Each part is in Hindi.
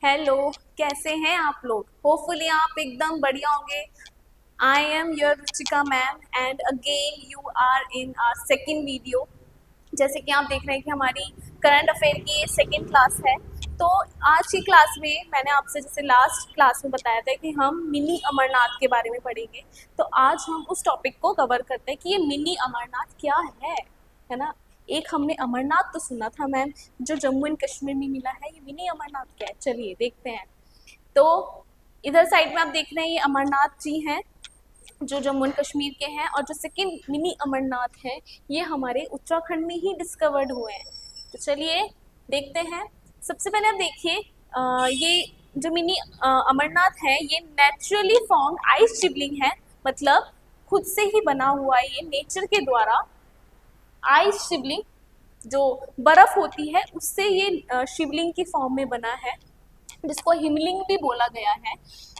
हेलो। कैसे हैं आप लोग? होपफुली आप एकदम बढ़िया होंगे। I am your Ruchika ma'am and again you are in our second video. जैसे कि आप देख रहे हैं कि हमारी करंट अफेयर की ये सेकेंड क्लास है। तो आज की क्लास में मैंने आपसे जैसे लास्ट क्लास में बताया था कि हम मिनी अमरनाथ के बारे में पढ़ेंगे। तो आज हम उस टॉपिक को कवर करते हैं कि ये मिनी अमरनाथ क्या है ना। एक हमने अमरनाथ तो सुना था मैम, जो जम्मू एंड कश्मीर में मिला है। ये मिनी अमरनाथ क्या है, चलिए देखते हैं। तो इधर साइड में आप देख रहे हैं ये अमरनाथ जी हैं जो जम्मू एंड कश्मीर के हैं, और जो सेकंड मिनी अमरनाथ है ये हमारे उत्तराखंड में ही डिस्कवर्ड हुए हैं। तो चलिए देखते हैं। सबसे पहले आप देखिए, ये जो मिनी अमरनाथ है ये नेचुरली फॉर्म्ड आइस शिवलिंग है। मतलब खुद से ही बना हुआ है, ये नेचर के द्वारा आइस शिवलिंग, जो बर्फ होती है उससे ये शिवलिंग की फॉर्म में बना है, जिसको हिमलिंग भी बोला गया है।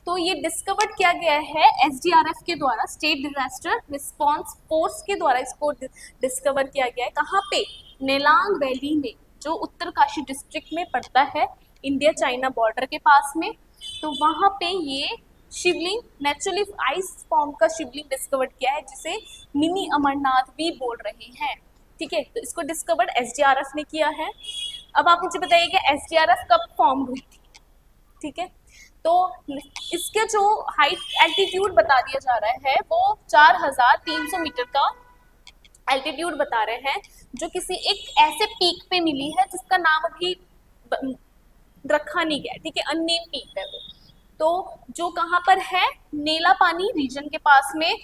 तो ये डिस्कवर्ड किया गया है एसडीआरएफ के द्वारा, स्टेट डिजास्टर रिस्पांस फोर्स के द्वारा इसको डिस्कवर किया गया है। कहाँ पे? नेलांग वैली में, जो उत्तरकाशी डिस्ट्रिक्ट में पड़ता है, इंडिया चाइना बॉर्डर के पास में। तो वहाँ पे ये शिवलिंग नेचुरली आइस फॉर्म का शिवलिंग डिस्कवर्ड किया है, जिसे मिनी अमरनाथ भी बोल रहे हैं। ठीक है, तो इसको डिस्कवर्ड एसडीआरएफ ने किया है। अब आप मुझे बताइए कि एसडीआरएफ कब फॉर्म हुई थी? ठीक है, तो इसके जो हाइट एल्टीट्यूड बता दिया जा रहा है वो 4300 मीटर का एल्टीट्यूड बता रहे हैं, जो किसी एक ऐसे पीक पे मिली है जिसका नाम अभी रखा नहीं गया। ठीक है, अननेम पीक है वो। तो जो कहाँ पर है? नीला पानी रीजन के पास में।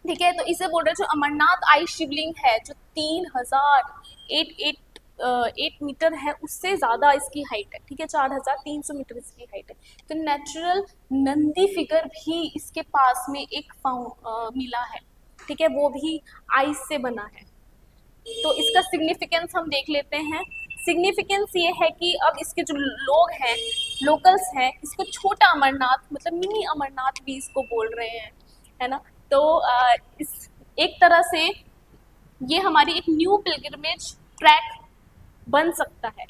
ठीक है, तो इसे बोल रहे जो अमरनाथ आइस शिवलिंग है, जो 3008 मीटर है, उससे ज़्यादा इसकी हाइट है। ठीक है, 4300 मीटर इसकी हाइट है। तो नेचुरल नंदी फिगर भी इसके पास में एक मिला है। ठीक है, वो भी आइस से बना है। तो इसका सिग्निफिकेंस हम देख लेते हैं। सिग्निफिकेंस ये है कि अब इसके जो लोग हैं, लोकल्स हैं, इसको छोटा अमरनाथ मतलब मिनी अमरनाथ भी इसको बोल रहे हैं, है ना। तो इस एक तरह से ये हमारी एक न्यू पिलग्रिमेज ट्रैक बन सकता है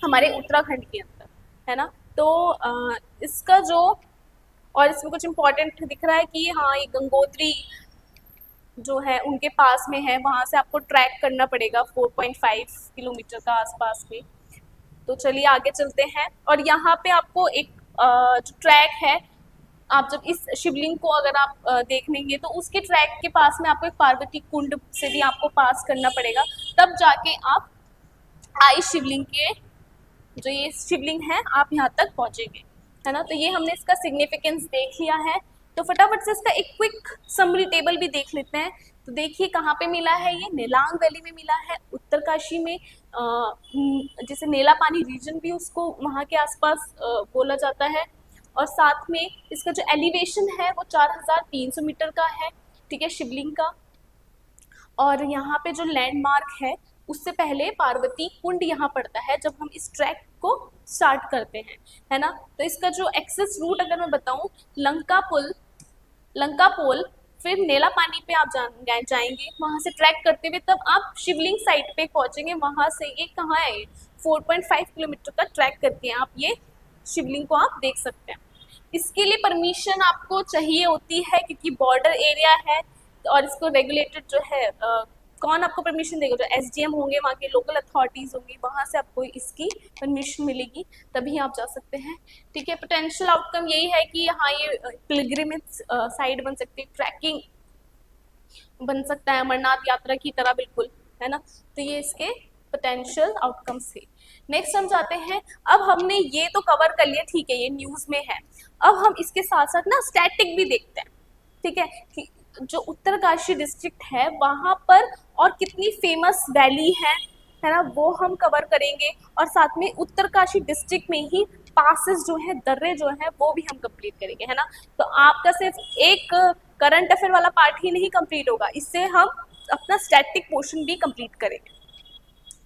हमारे उत्तराखंड के अंदर, है ना। तो इसका जो, और इसमें कुछ इम्पोर्टेंट दिख रहा है कि हाँ ये गंगोत्री जो है उनके पास में है, वहाँ से आपको ट्रैक करना पड़ेगा 4.5 किलोमीटर का आसपास में। तो चलिए आगे चलते हैं। और यहाँ पे आपको एक जो ट्रैक है, आप जब इस शिवलिंग को अगर आप देखेंगे तो उसके ट्रैक के पास में आपको एक पार्वती कुंड से भी आपको पास करना पड़ेगा, तब जाके आप आई शिवलिंग के, जो ये शिवलिंग है, आप यहाँ तक पहुँचेंगे, है ना। तो ये हमने इसका सिग्निफिकेंस देख लिया है। तो फटाफट से इसका एक क्विक समरी टेबल भी देख लेते हैं। तो देखिए कहाँ पे मिला है, ये नेलांग वैली में मिला है, उत्तरकाशी में, जैसे नीला पानी रीजन भी उसको वहाँ के आसपास बोला जाता है। और साथ में इसका जो एलिवेशन है वो 4300 मीटर का है। ठीक है, शिवलिंग का। और यहाँ पे जो लैंडमार्क है, उससे पहले पार्वती कुंड यहाँ पड़ता है जब हम इस ट्रैक को स्टार्ट करते हैं, है ना। तो इसका जो एक्सेस रूट अगर मैं बताऊँ, लंका पोल, फिर नीला पानी पे आप जाएंगे, वहाँ से ट्रैक करते हुए तब आप शिवलिंग साइट पे पहुँचेंगे। वहाँ से ये कहाँ है, ये 4.5 किलोमीटर का ट्रैक करके आप ये शिवलिंग को आप देख सकते हैं। इसके लिए परमिशन आपको चाहिए होती है क्योंकि बॉर्डर एरिया है, और इसको रेगुलेटेड जो है कौन आपको परमिशन देगा? जो एसडीएम होंगे, वहाँ के लोकल अथॉरिटीज़ होंगी, वहाँ से आपको इसकी परमिशन मिलेगी, तभी आप जा सकते हैं। ठीक है, पोटेंशियल आउटकम यही है कि हाँ ये पिलग्रिमेज साइट बन सकती है, ट्रैकिंग बन सकता है अमरनाथ यात्रा की तरह, बिल्कुल, है ना। तो ये इसके पोटेंशियल आउटकम्स थे। नेक्स्ट हम जाते हैं, अब हमने ये तो कवर कर लिया, ठीक है, ये न्यूज़ में है। अब हम इसके साथ साथ ना स्टैटिक भी देखते हैं। ठीक है, कि जो उत्तरकाशी डिस्ट्रिक्ट है वहाँ पर और कितनी फेमस वैली है ना, वो हम कवर करेंगे। और साथ में उत्तरकाशी डिस्ट्रिक्ट में ही पासेस जो है, दर्रे जो है, वो भी हम कंप्लीट करेंगे, है ना। तो आपका सिर्फ एक करंट अफेयर वाला पार्ट ही नहीं कंप्लीट होगा, इससे हम अपना स्टैटिक पोर्शन भी कंप्लीट करेंगे।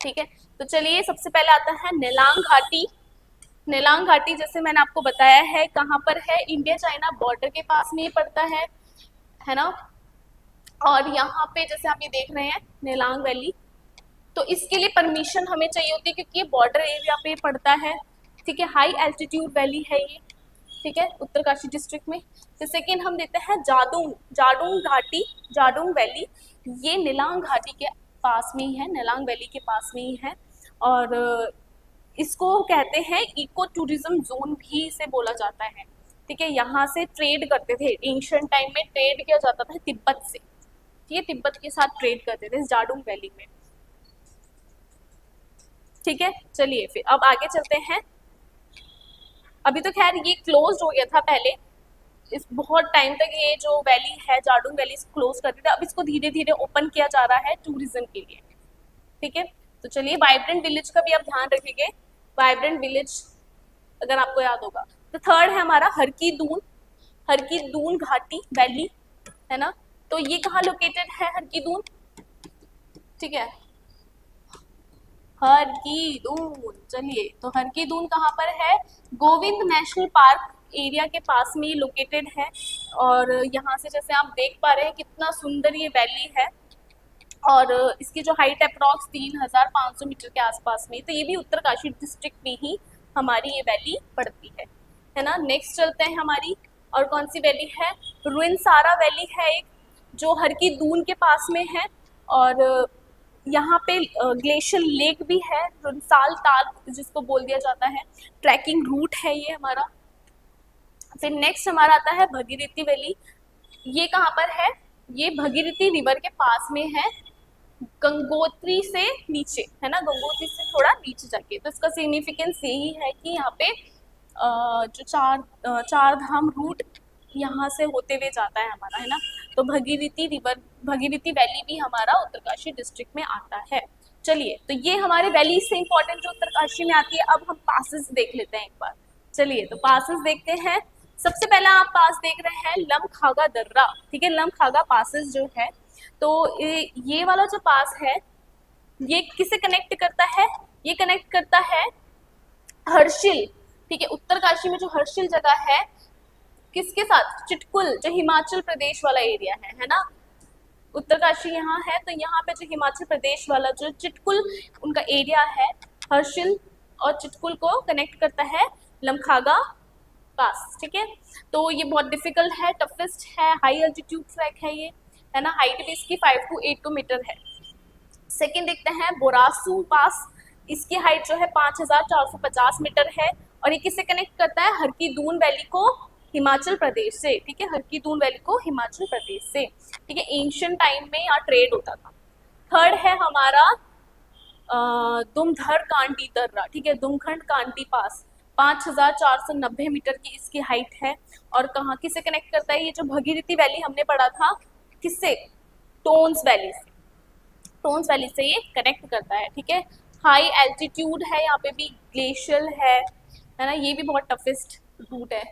ठीक है, तो चलिए सबसे पहले आता है नेलांग घाटी। नेलांग घाटी जैसे मैंने आपको बताया है कहाँ पर है, इंडिया चाइना बॉर्डर के पास में ही पड़ता है ना। और यहाँ पे जैसे आप ये देख रहे हैं नेलांग वैली, तो इसके लिए परमिशन हमें चाहिए होती है क्योंकि ये बॉर्डर एरिया पे पड़ता है। ठीक है, हाई एल्टीट्यूड वैली है ये, ठीक है, उत्तरकाशी डिस्ट्रिक्ट में। फिर सेकेंड हम देखते हैं जादूंग, जाडूंग घाटी, जाडूंग वैली, ये निलांग घाटी के पास में ही है, निलांग वैली के पास में ही है। और इसको कहते हैं इको टूरिज्म जोन भी इसे बोला जाता है, ठीक है। यहाँ से ट्रेड करते थे, एंशिएंट टाइम में ट्रेड किया जाता था तिब्बत से, ठीक है, तिब्बत के साथ ट्रेड करते थे इस जाडूंग वैली में, ठीक है। चलिए फिर अब आगे चलते हैं। अभी तो खैर ये क्लोज हो गया था पहले, इस बहुत टाइम तक ये जो वैली है जाडूंग वैली क्लोज करते थे, अब इसको धीरे धीरे ओपन किया जा रहा है टूरिज्म के लिए, ठीक है। तो चलिए वाइब्रेंट विलेज का भी आप ध्यान रखेंगे, वाइब्रेंट विलेज अगर आपको याद होगा। तो थर्ड है हमारा हर की दून, हर की दून घाटी वैली, है ना। तो ये कहाँ लोकेटेड है हर की दून, ठीक है, हर की दून। चलिए तो हर की दून कहाँ पर है, गोविंद नेशनल पार्क एरिया के पास में ही लोकेटेड है। और यहाँ से जैसे आप देख पा रहे हैं कितना सुंदर ये वैली है, और इसकी जो हाइट अप्रॉक्स 3500 मीटर के आसपास में, तो ये भी उत्तरकाशी डिस्ट्रिक्ट में ही हमारी ये वैली पड़ती है ना। नेक्स्ट चलते हैं हमारी, और कौन सी वैली है, रुइनसारा वैली है एक, जो हर की दून के पास में है। और यहाँ पे ग्लेशियर लेक भी है, रुनसाल ताल जिसको बोल दिया जाता है, ट्रैकिंग रूट है ये हमारा। फिर नेक्स्ट हमारा आता है भगीरथी वैली, ये कहाँ पर है, ये भगीरथी रिवर के पास में है, गंगोत्री से नीचे, है ना, गंगोत्री से थोड़ा नीचे जाके। तो इसका सिग्निफिकेंस यही है कि यहाँ पे जो चार धाम रूट यहाँ से होते हुए जाता है हमारा, है ना। तो भगीरथी रिवर, भगीरथी वैली भी हमारा उत्तरकाशी डिस्ट्रिक्ट में आता है। चलिए तो ये हमारे वैली से इंपॉर्टेंट जो उत्तरकाशी में आती है। अब हम पासेस देख लेते हैं एक बार। चलिए तो पासेस देखते हैं। सबसे पहला आप पास देख रहे हैं लमखागा दर्रा, ठीक है, लमखागा पासेस जो है। तो ये वाला जो पास है ये किसे कनेक्ट करता है, ये कनेक्ट करता है हर्षिल, ठीक है, उत्तरकाशी में जो हर्षिल जगह है किसके साथ, चिटकुल, जो हिमाचल प्रदेश वाला एरिया है ना। उत्तरकाशी यहाँ है, तो यहाँ पे जो हिमाचल प्रदेश वाला जो चिटकुल उनका एरिया है, हर्षिल और चिटकुल को कनेक्ट करता है लमखागा पास, ठीक है। तो ये बहुत डिफिकल्ट है, टफेस्ट है, हाई एल्टीट्यूड ट्रैक है ये, है ना। हाइट भी इसकी 5 to 8 मीटर है। सेकंड देखते हैं बोरासू पास, इसकी हाइट जो है 5450 मीटर है, और ये किससे कनेक्ट करता है, हर की दून वैली को हिमाचल प्रदेश से, ठीक है, हर की दून वैली को हिमाचल प्रदेश से, ठीक है। एंशिएंट टाइम में यहाँ ट्रेड होता था। थर्ड है हमारा दुमधर कांडी दर्रा, ठीक है, दुमखंड कांडी पास, 5490 मीटर की इसकी हाइट है। और कहाँ किसे कनेक्ट करता है, ये जो भगीरथी वैली हमने पढ़ा था किससे, टोन्स वैली से, टोन्स वैली से ये कनेक्ट करता है, ठीक है। हाई एल्टीट्यूड है, यहाँ पे भी ग्लेशियल है ना। ये भी बहुत टफेस्ट रूट है,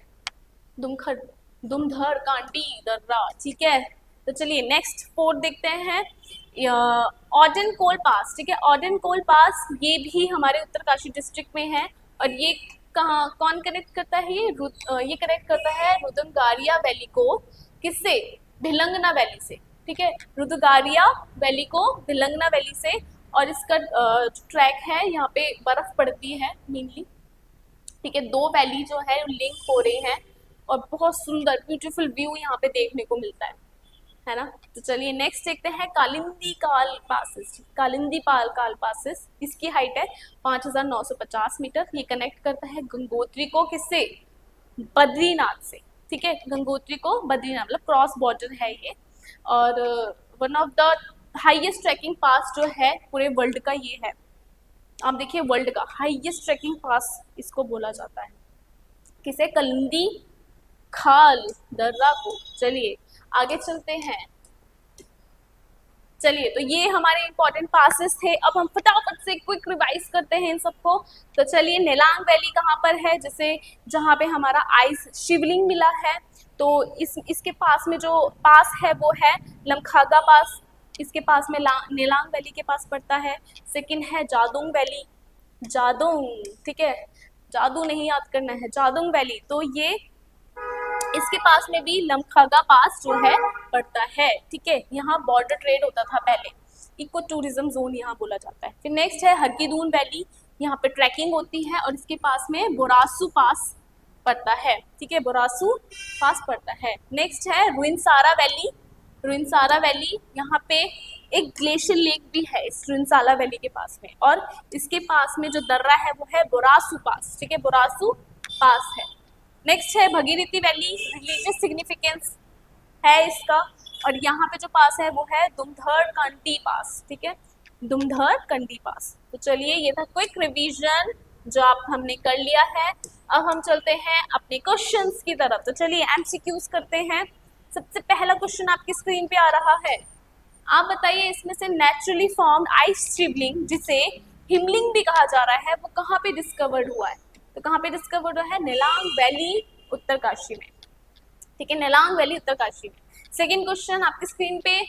दुमधर कांडी दर्रा, ठीक है। तो चलिए नेक्स्ट फोर्थ देखते हैं, ऑडन कोल पास, ठीक है, ऑडन कोल पास ये भी हमारे उत्तरकाशी डिस्ट्रिक्ट में है। और ये कहाँ, कौन कनेक्ट करता है, ये कनेक्ट करता है रुद्रगारिया वैली को किससे, भिलंगना वैली से, ठीक है, रुद्रगारिया वैली को भिलंगना वैली से। और इसका जो ट्रैक है यहाँ पे बर्फ पड़ती है मेनली, ठीक है। दो वैली जो है लिंक हो रही हैं, और बहुत सुंदर ब्यूटीफुल व्यू यहाँ पे देखने को मिलता है ना। तो चलिए नेक्स्ट देखते हैं कालिंदी काल पासेस, कालिंदी पाल काल पासेस, इसकी हाइट है 5950 मीटर। ये कनेक्ट करता है गंगोत्री को किससे, बद्रीनाथ से, ठीक है, गंगोत्री को बद्रीनाथ, मतलब क्रॉस बॉर्डर है ये। और one of the highest trekking pass जो है पूरे वर्ल्ड का ये है। आप देखिए वर्ल्ड का हाईएस्ट ट्रैकिंग पास इसको बोला जाता है, किसे, कालिंदी खाल दर्रा को। चलिए आगे चलते हैं। चलिए तो ये हमारे इंपॉर्टेंट पासेस थे। अब हम फटाफट से क्विक रिवाइज करते हैं इन सबको। तो चलिए नेलांग वैली कहाँ पर है, जैसे जहाँ पे हमारा आइस शिवलिंग मिला है, तो इसके पास में जो पास है वो है लमखागा पास, इसके पास में नेलांग वैली के पास पड़ता है। सेकंड है जादूंग वैली, जादूंग, ठीक है, जादू नहीं याद करना है, जादूंग वैली, तो ये इसके पास में भी लमखागा पास जो है पड़ता है, ठीक है। यहाँ बॉर्डर ट्रेड होता था पहले, इको टूरिज्म जोन यहाँ बोला जाता है। फिर नेक्स्ट है हर की दून वैली, यहाँ पे ट्रैकिंग होती है और इसके पास में बोरासू पास पड़ता है, ठीक है, बोरासू पास पड़ता है। नेक्स्ट है रुइंसारा वैली। रुइंसारा वैली, यहाँ पे एक ग्लेशियर लेक भी है इस रुइंसारा वैली के पास में, और इसके पास में जो दर्रा है वो है बोरासू पास, ठीक है, बोरासू पास है। नेक्स्ट है भगीरथी वैली, रिलीजियस सिग्निफिकेंस है इसका, और यहाँ पे जो पास है वो है दुमधर कंडी पास, ठीक है, दुमधर कंडी पास। तो चलिए ये था क्विक रिवीजन जो आप हमने कर लिया है। अब हम चलते हैं अपने क्वेश्चंस की तरफ। तो चलिए एमसीक्यूज करते हैं। सबसे पहला क्वेश्चन आपकी स्क्रीन पे आ रहा है, आप बताइए इसमें से नेचुरली फॉर्म्ड आइस शिवलिंग जिसे हिमलिंग भी कहा जा रहा है वो कहाँ पे डिस्कवर्ड हुआ है? तो कहाँ पे डिस्कवर्ड हुआ है? नेलांग वैली, उत्तरकाशी में, ठीक है, नेलांग वैली उत्तरकाशी में। सेकेंड क्वेश्चन आपकी स्क्रीन पे,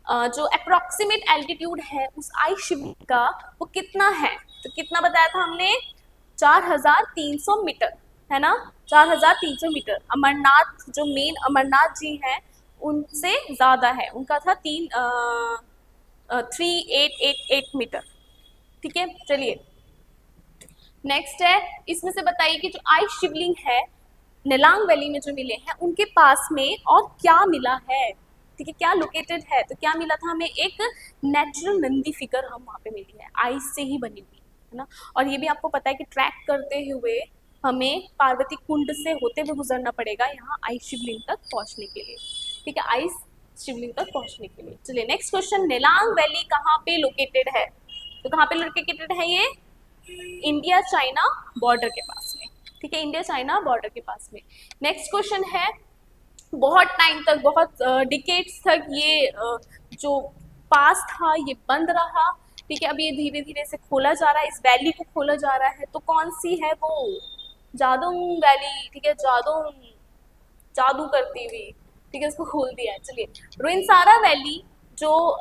जो अप्रोक्सीमेट एल्टीट्यूड है उस आइस शिवलिंग का वो कितना है? तो कितना बताया था हमने? 4300 मीटर, है ना, 4300 मीटर। अमरनाथ जो मेन अमरनाथ जी हैं उनसे ज़्यादा है, उनका था 3888 मीटर, ठीक है। चलिए नेक्स्ट है, इसमें से बताइए कि जो आइस शिवलिंग है नेलांग वैली में जो मिले हैं उनके पास में और क्या मिला है, ठीक है, क्या लोकेटेड है? तो क्या मिला था हमें? एक नेचुरल नंदी फिगर हम वहाँ पे मिली है, आइस से ही बनी हुई, है ना। और ये भी आपको पता है कि ट्रैक करते हुए हमें पार्वती कुंड से होते हुए गुजरना पड़ेगा यहाँ आइस शिवलिंग तक पहुँचने के लिए, ठीक है, आइस शिवलिंग तक पहुँचने के लिए। चलिए नेक्स्ट क्वेश्चन, नेलांग वैली कहाँ पे लोकेटेड है? तो कहाँ पे लोकेटेड है ये? इंडिया चाइना बॉर्डर के पास में, ठीक है, इंडिया चाइना बॉर्डर के पास में। नेक्स्ट क्वेश्चन है, बहुत टाइम तक, बहुत डिकेड्स तक ये जो पास था ये बंद रहा, ठीक है, अब ये धीरे धीरे से खोला जा रहा है, इस वैली को खोला जा रहा है, तो कौन सी है वो? जादोंग वैली, ठीक है, जादोंग, जादू करती हुई, ठीक है, इसको खोल दिया है। चलिए रुइंसारा वैली जो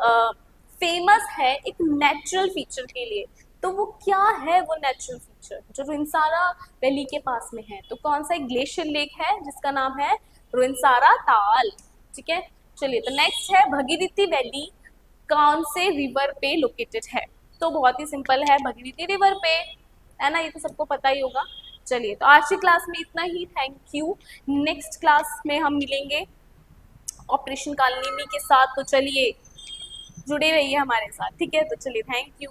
फेमस है एक नेचुरल फीचर के लिए, तो वो क्या है वो नेचुरल फीचर जो रुइंसारा वैली के पास में है? तो कौन सा एक ग्लेशियर लेक है जिसका नाम है रुइंसारा ताल, ठीक है। चलिए तो नेक्स्ट है भगीरथी वैली कौन से रिवर पे लोकेटेड है? तो बहुत ही सिंपल है, भगीरथी रिवर पे, है ना, ये तो सबको पता ही होगा। चलिए तो आज की क्लास में इतना ही, थैंक यू। नेक्स्ट क्लास में हम मिलेंगे ऑपरेशन कालनेमी के साथ, तो चलिए जुड़े रहिए हमारे साथ, ठीक है। तो चलिए थैंक यू।